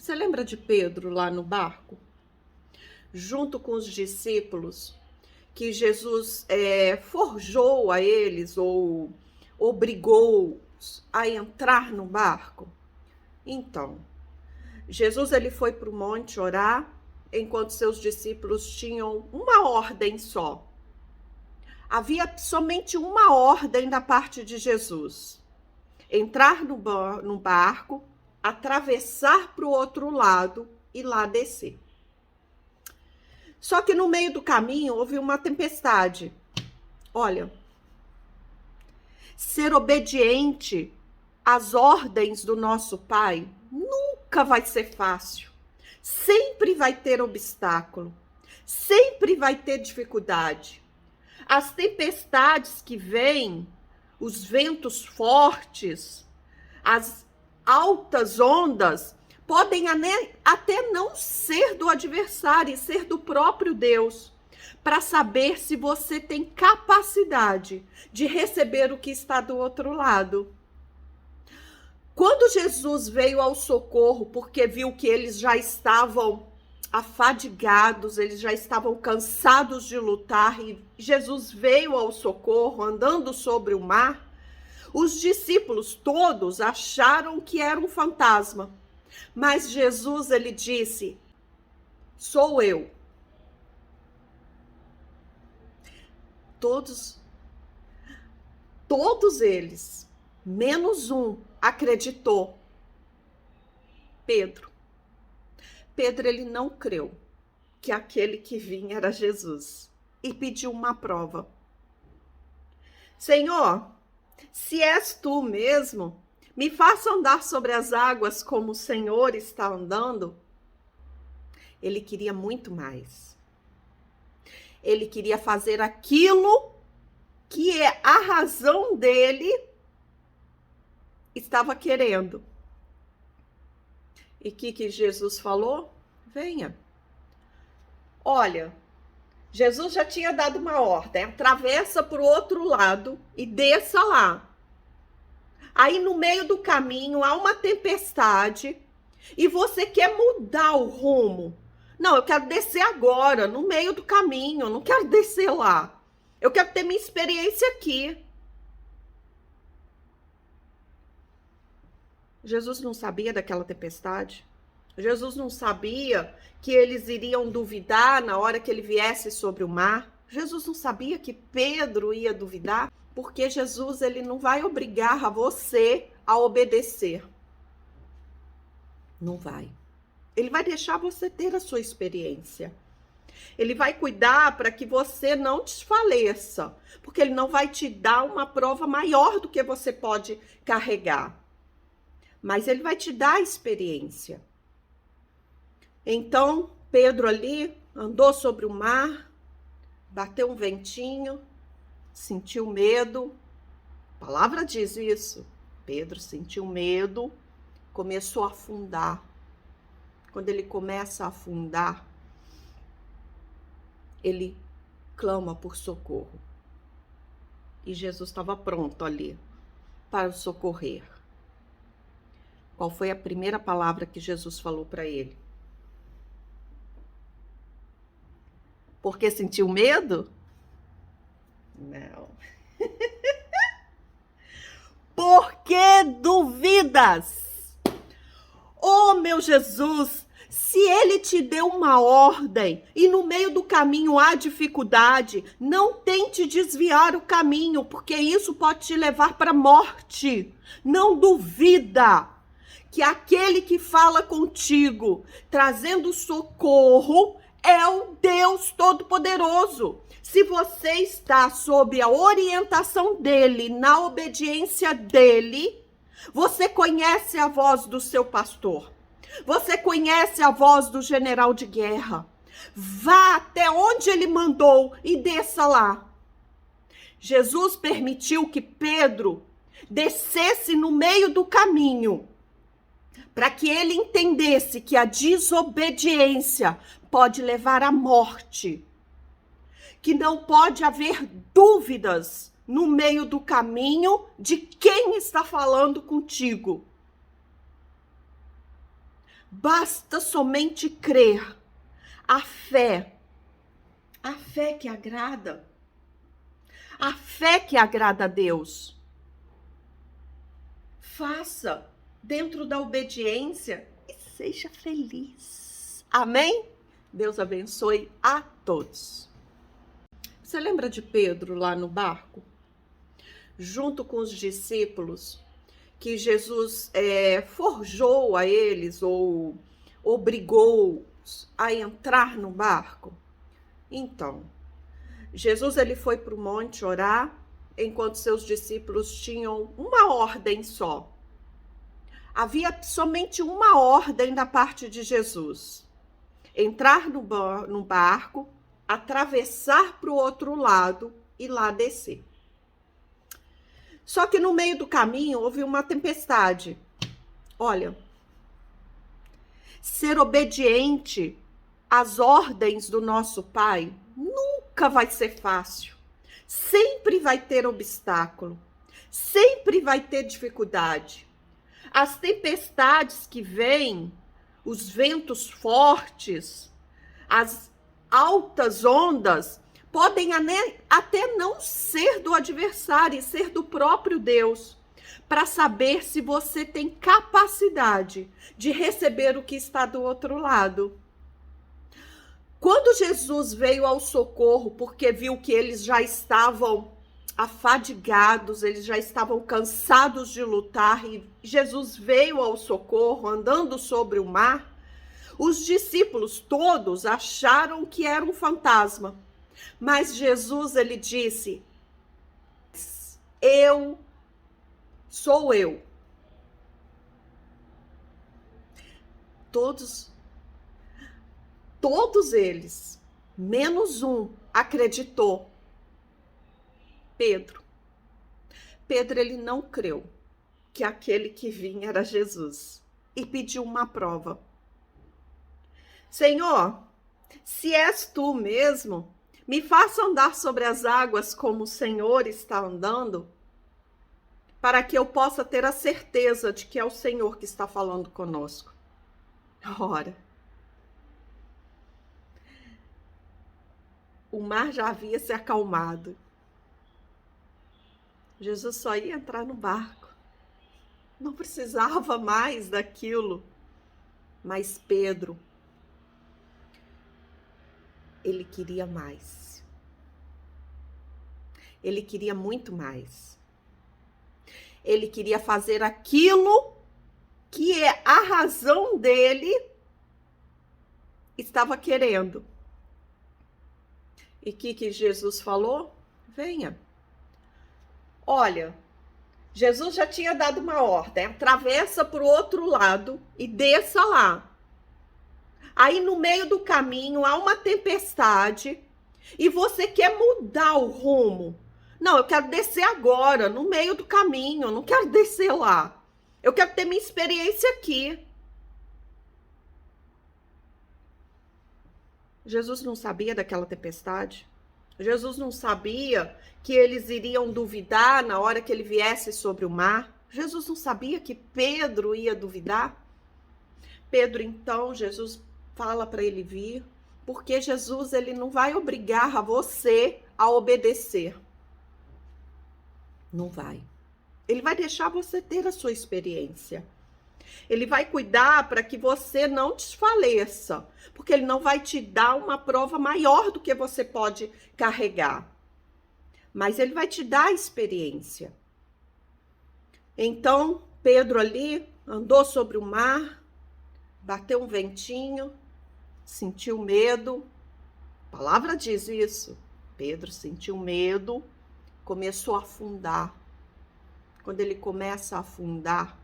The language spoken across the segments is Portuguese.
Você lembra de Pedro lá no barco? Junto com os discípulos, que Jesus forjou a eles ou obrigou-os a entrar no barco? Então, Jesus ele foi para o monte orar, enquanto seus discípulos tinham uma ordem só. Havia somente uma ordem da parte de Jesus: entrar no barco, atravessar para o outro lado e lá descer. Só que no meio do caminho houve uma tempestade. Olha, ser obediente às ordens do nosso Pai nunca vai ser fácil. Sempre vai ter obstáculo, sempre vai ter dificuldade. As tempestades que vêm, os ventos fortes, as altas ondas, podem até não ser do adversário, ser do próprio Deus, para saber se você tem capacidade de receber o que está do outro lado. Quando Jesus veio ao socorro, porque viu que eles já estavam afadigados, eles já estavam cansados de lutar, e Jesus veio ao socorro andando sobre o mar, os discípulos todos acharam que era um fantasma. Mas Jesus, ele disse: sou eu. Todos eles, menos um, acreditou. Pedro. Pedro, ele não creu que aquele que vinha era Jesus e pediu uma prova. Senhor, se és tu mesmo, me faça andar sobre as águas como o Senhor está andando. Ele queria muito mais. Ele queria fazer aquilo que a razão dele estava querendo. E o que Jesus falou? Venha. Olha, Jesus já tinha dado uma ordem: atravessa para o outro lado e desça lá. Aí no meio do caminho há uma tempestade e você quer mudar o rumo. Não, eu quero descer agora, no meio do caminho, eu não quero descer lá. Eu quero ter minha experiência aqui. Jesus não sabia daquela tempestade? Jesus não sabia que eles iriam duvidar na hora que ele viesse sobre o mar? Jesus não sabia que Pedro ia duvidar? Porque Jesus, ele não vai obrigar a você a obedecer. Não vai. Ele vai deixar você ter a sua experiência. Ele vai cuidar para que você não desfaleça, porque ele não vai te dar uma prova maior do que você pode carregar. Mas ele vai te dar a experiência. Então, Pedro ali andou sobre o mar, bateu um ventinho, sentiu medo. A palavra diz isso. Pedro sentiu medo, começou a afundar. Quando ele começa a afundar, ele clama por socorro. E Jesus estava pronto ali para o socorrer. Qual foi a primeira palavra que Jesus falou para ele? Porque sentiu medo? Não. Porque duvidas? Oh, meu Jesus, se ele te deu uma ordem e no meio do caminho há dificuldade, não tente desviar o caminho, porque isso pode te levar para a morte. Não duvida que aquele que fala contigo, trazendo socorro, é o Deus Todo-Poderoso. Se você está sob a orientação dele, na obediência dele, você conhece a voz do seu pastor. Você conhece a voz do general de guerra. Vá até onde ele mandou e desça lá. Jesus permitiu que Pedro descesse no meio do caminho, para que ele entendesse que a desobediência pode levar à morte, que não pode haver dúvidas no meio do caminho de quem está falando contigo. Basta somente crer. A fé que agrada. A fé que agrada a Deus. Faça dentro da obediência e seja feliz. Amém? Deus abençoe a todos. Você lembra de Pedro lá no barco? Junto com os discípulos, que Jesus forjou a eles ou obrigou-os a entrar no barco? Então, Jesus ele foi para o monte orar, enquanto seus discípulos tinham uma ordem só. Havia somente uma ordem da parte de Jesus: entrar no barco, atravessar para o outro lado e lá descer. Só que no meio do caminho houve uma tempestade. Olha, ser obediente às ordens do nosso Pai nunca vai ser fácil. Sempre vai ter obstáculo, sempre vai ter dificuldade. As tempestades que vêm, os ventos fortes, as altas ondas, podem até não ser do adversário, ser do próprio Deus, para saber se você tem capacidade de receber o que está do outro lado. Quando Jesus veio ao socorro, porque viu que eles já estavam afadigados, eles já estavam cansados de lutar, e Jesus veio ao socorro andando sobre o mar, os discípulos todos acharam que era um fantasma. Mas Jesus, ele disse: eu sou eu. Todos eles, menos um, acreditou. Pedro. Pedro, ele não creu que aquele que vinha era Jesus e pediu uma prova. Senhor, se és tu mesmo, me faça andar sobre as águas como o Senhor está andando, para que eu possa ter a certeza de que é o Senhor que está falando conosco. Ora, o mar já havia se acalmado. Jesus só ia entrar no barco. Não precisava mais daquilo. Mas Pedro, ele queria mais. Ele queria muito mais. Ele queria fazer aquilo que a razão dele estava querendo. E o que Jesus falou? Venha. Olha, Jesus já tinha dado uma ordem: atravessa para o outro lado e desça lá. Aí no meio do caminho há uma tempestade e você quer mudar o rumo. Não, eu quero descer agora, no meio do caminho, eu não quero descer lá. Eu quero ter minha experiência aqui. Jesus não sabia daquela tempestade? Jesus não sabia que eles iriam duvidar na hora que ele viesse sobre o mar? Jesus não sabia que Pedro ia duvidar? Pedro, então, Jesus fala para ele vir, porque Jesus, ele não vai obrigar a você a obedecer. Não vai. Ele vai deixar você ter a sua experiência. Ele vai cuidar para que você não desfaleça, porque ele não vai te dar uma prova maior do que você pode carregar. Mas ele vai te dar a experiência. Então, Pedro ali andou sobre o mar, bateu um ventinho, sentiu medo. A palavra diz isso. Pedro sentiu medo, começou a afundar. Quando ele começa a afundar,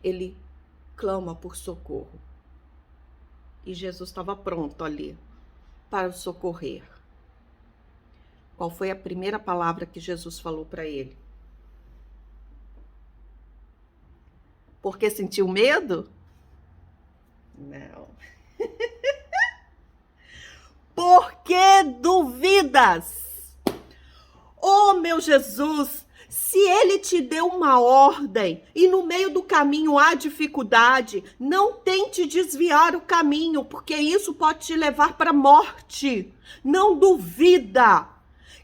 ele clama por socorro. E Jesus estava pronto ali para o socorrer. Qual foi a primeira palavra que Jesus falou para ele? Porque sentiu medo? Não. Por que duvidas? Oh, meu Jesus, Se ele te deu uma ordem e no meio do caminho há dificuldade, não tente desviar o caminho, porque isso pode te levar para a morte. Não duvida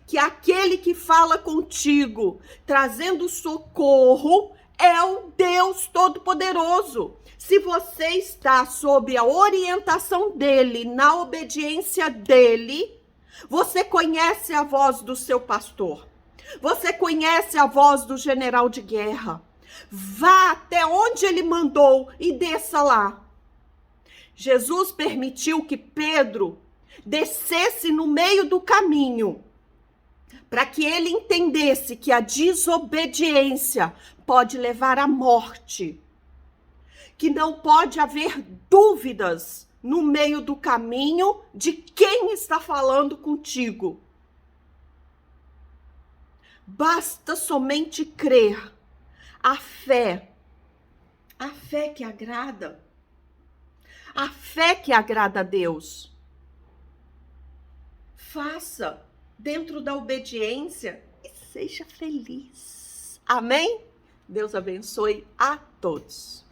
que aquele que fala contigo, trazendo socorro, é o Deus Todo-Poderoso. Se você está sob a orientação dele, na obediência dele, você conhece a voz do seu pastor. Você conhece a voz do general de guerra. Vá até onde ele mandou e desça lá. Jesus permitiu que Pedro descesse no meio do caminho, para que ele entendesse que a desobediência pode levar à morte, que não pode haver dúvidas no meio do caminho de quem está falando contigo. Basta somente crer. A fé que agrada. A fé que agrada a Deus. Faça dentro da obediência e seja feliz. Amém? Deus abençoe a todos.